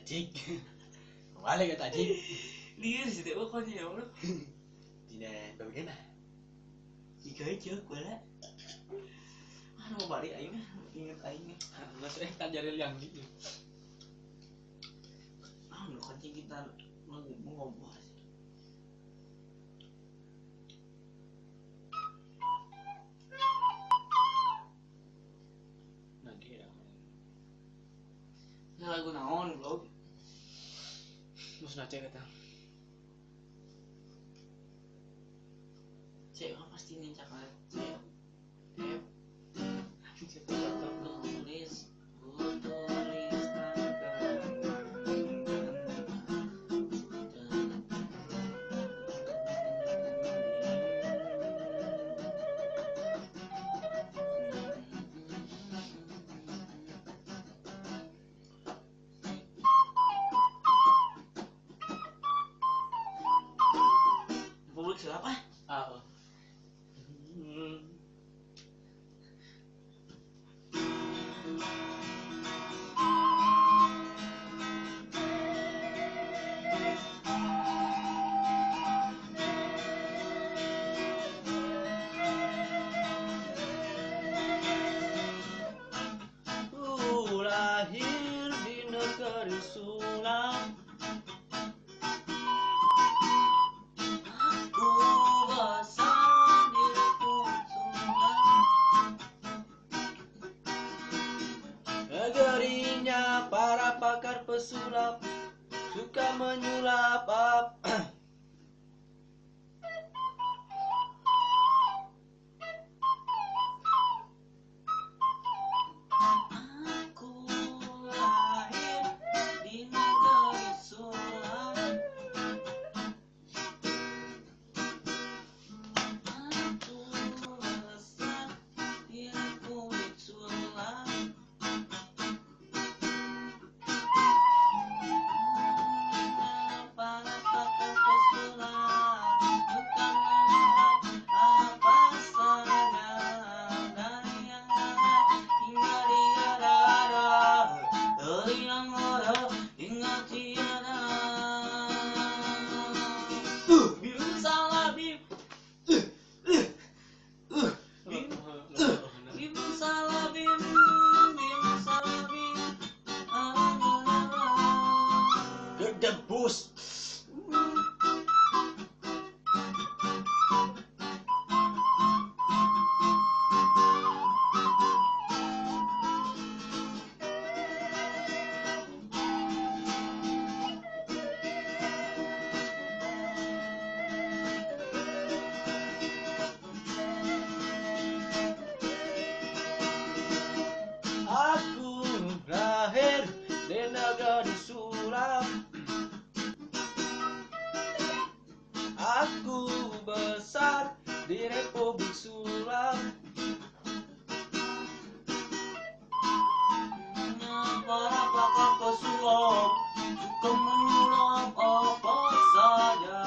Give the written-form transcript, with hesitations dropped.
tajik. Balik ke tajik. Liar sih teh pokoknya ya Allah. Tidak bagaimana? Jika aja gue lah. Mau balik aing inget aing. Nggak sih kan jadi yang gitu. Lu kancing kita mau ngobrol. Nanti ya. Nah, lagu naon vlog? Terus nace kata. Cek kan pasti nih cakap. Cek. Tulis publik siapa? Ah. Lahir di negeri Sulam. Aku basah di Sulam. Negerinya para pakar pesulap suka menyulap Aku lahir di negeri Sulam. Aku besar di Republik Sulam. Para pakar pesulap bukan menyulap apa saja dari yang ada hingga tiada, dari yang ada hingga tiada. Bim salah bim, bim salah bim, bim salah bim. gedebus. Aku lahir di negeri Sulam. Aku besar di Republik Sulam. Para pakar pesulap suka menyulap apa saja.